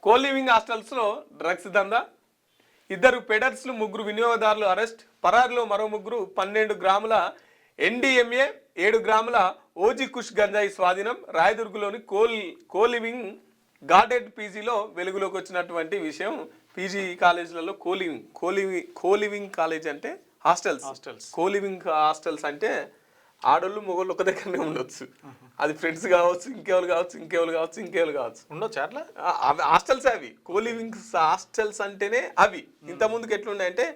Coliving హాస్టల్స్లో drugs దందా, 2 పెడర్స్లు 3 వినియోగదారులు అరెస్ట్, పరారిలో మరో 3 12 గ్రాముల NDMA 7 గ్రాముల ఓజీ కుష్ గంజాయి స్వాధీనం. రాయదుర్గులోని కోలివింగ్ గార్డెడ్ పీజీలో వెలుగులోకి వచ్చినటువంటి విషయం. పీజీ కాలేజీలలో కోలివింగ్ కాలేజ్ అంటే హాస్టల్స్. కోలివింగ్ హాస్టల్స్ అంటే ఆడోళ్ళు మొగోళ్ళు ఒక దగ్గరనే ఉండొచ్చు. అది ఫ్రెండ్స్ కావచ్చు, ఇంకెవరు కావచ్చు ఉండొచ్చు అట్లా. హాస్టల్స్ అవి కోలివింగ్ హాస్టల్స్ అంటేనే అవి. ఇంత ముందుకు ఎట్లున్నాయంటే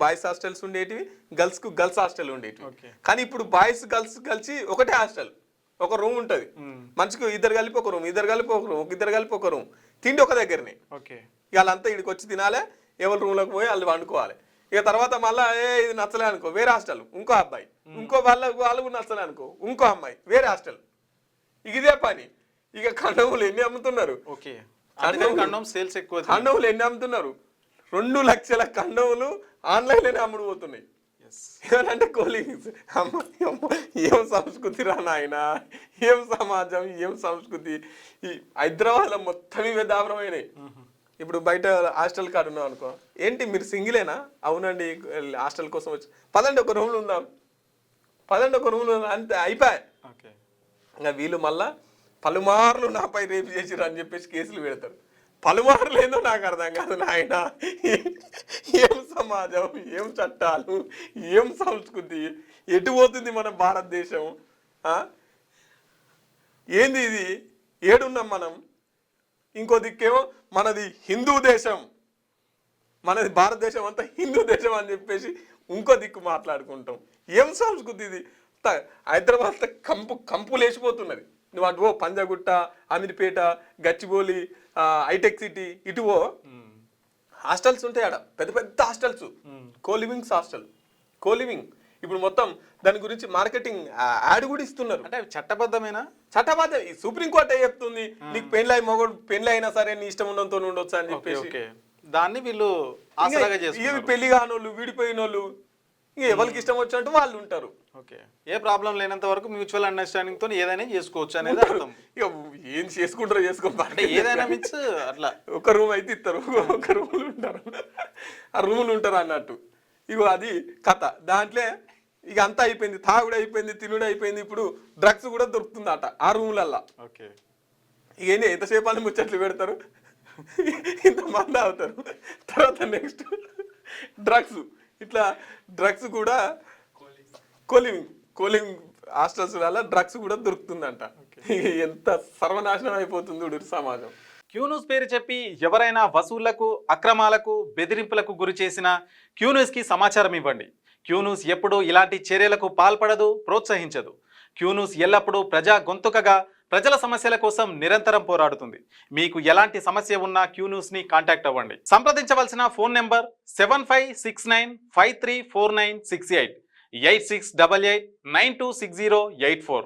బాయ్స్ హాస్టల్స్ ఉండేటివి, గర్ల్స్ హాస్టల్ ఉండేటివి. కానీ ఇప్పుడు బాయ్స్ గర్ల్స్ కలిసి ఒకటే హాస్టల్, ఒక రూమ్ ఉంటది. మంచిగా ఇద్దరు కలిపి ఒక రూమ్, ఇద్దరు కలిపి ఒక రూమ్, తిండి ఒక దగ్గరనే. వాళ్ళంతా ఇక్కడికి వచ్చి తినాలి, ఎవరి రూమ్లోకి పోయి వాళ్ళు వండుకోవాలి. ఇక తర్వాత మళ్ళీ ఇది నచ్చలే అనుకో వేరే హాస్టల్, ఇంకో అబ్బాయి, ఇంకో వాళ్ళు నచ్చలే అనుకో ఇంకో అమ్మాయి వేరే హాస్టల్. ఇదే పని. ఇక కండములు ఎన్ని అమ్ముతున్నారు, కండములు ఎన్ని అమ్ముతున్నారు? 2 లక్షల కండములు ఆన్లైన్లోనే అమ్ముడుపోతున్నాయి. ఏమంటే కోలివింగ్స్. ఏం సంస్కృతి రా నాయన, ఏం సమాజం, ఏం సంస్కృతి. ఈ హైదరాబాద్లో మొత్తం ఇవే దారుణమైనాయి. ఇప్పుడు బయట హాస్టల్ కార్డు ఉన్నాం అనుకో, ఏంటి మీరు సింగిలేనా? అవునండి హాస్టల్ కోసం వచ్చి, పదండి ఒక రూమ్లో ఉందాం, అంతే అయిపోయాయి. ఇంకా వీళ్ళు మళ్ళా పలుమార్లు నాపై రేపు చేసిరు అని చెప్పేసి కేసులు పెడతారు. పలుమార్లు ఏందో నాకు అర్థం కాదు నాయన. ఏం సమాజం, ఏం చట్టాలు, ఏం సంస్కృతి, ఎటు పోతుంది మన భారతదేశం? ఏంది ఇది? ఏడున్నాం మనం? ఇంకో దిక్కేమో మనది హిందూ దేశం, మనది భారతదేశం అంతా హిందూ దేశం అని చెప్పేసి ఇంకో దిక్కు మాట్లాడుకుంటాం. ఏం సంస్కృతి ఇది? హైదరాబాద్ కంపు లేచిపోతున్నది. నువ్వు అటు పో, పంజాగుట్ట, అమీర్పేట, గచ్చిబౌలి, హైటెక్ సిటీ, ఇటు పో, హాస్టల్స్ ఉంటాయి ఆడ, పెద్ద హాస్టల్స్. కోలివింగ్ ఇప్పుడు మొత్తం దాని గురించి మార్కెటింగ్ యాడ్ కూడా ఇస్తున్నారు. అంటే చట్టబద్ధమేనా? చట్టబద్ధం. ఈ సుప్రీంకోర్టు చెప్తుంది, నీకు పెళ్ళి అయినా సరే నీ ఇష్టం ఉండడంతో ఉండొచ్చు అని చెప్పేసి. దాన్ని వీళ్ళు పెళ్లి కానోళ్ళు, విడిపోయిన వాళ్ళు, ఇంకా ఎవరికి ఇష్టం వచ్చినట్టు వాళ్ళు ఉంటారు. ఏ ప్రాబ్లం లేనంత వరకు మ్యూచువల్ అండర్స్టాండింగ్ తో ఏదైనా చేసుకోవచ్చు అనేది అర్థం. ఇక ఏం చేసుకుంటారో చేసుకోవాలి, ఏదైనా మీన్స్ అట్లా ఒక రూమ్ అయితే ఇస్తారు, ఒక రూములు ఉంటారు, ఆ రూములు ఉంటారు అన్నట్టు. ఇగో అది కథ. దాంట్లో ఇక అంతా అయిపోయింది, తాగుడు అయిపోయింది, తినుడు అయిపోయింది, ఇప్పుడు డ్రగ్స్ కూడా దొరుకుతుందట ఆ రూములల్లా. ఇక ఏంటి ఎంతసేపు అని ముచ్చట్లు పెడతారు, ఇంతమంది అవుతారు. తర్వాత నెక్స్ట్ డ్రగ్స్. ఇట్లా డ్రగ్స్ కూడా కోలివింగ్ హాస్టల్స్ వల్ల డ్రగ్స్ కూడా దొరుకుతుందంట. ఎంత సర్వనాశనం అయిపోతుంది సమాజం. క్యూన్యూస్ పేరు చెప్పి ఎవరైనా వసూళ్లకు, అక్రమాలకు, బెదిరింపులకు గురి చేసిన క్యూన్యూస్కి సమాచారం ఇవ్వండి. క్యూన్యూస్ ఎప్పుడూ ఇలాంటి చర్యలకు పాల్పడదు, ప్రోత్సహించదు. క్యూన్యూస్ ఎల్లప్పుడూ ప్రజా గొంతుకగా ప్రజల సమస్యల కోసం నిరంతరం పోరాడుతుంది. మీకు ఎలాంటి సమస్య ఉన్నా క్యూన్యూస్ని కాంటాక్ట్ అవ్వండి. సంప్రదించవలసిన ఫోన్ నెంబర్ 7569534968 8688926084.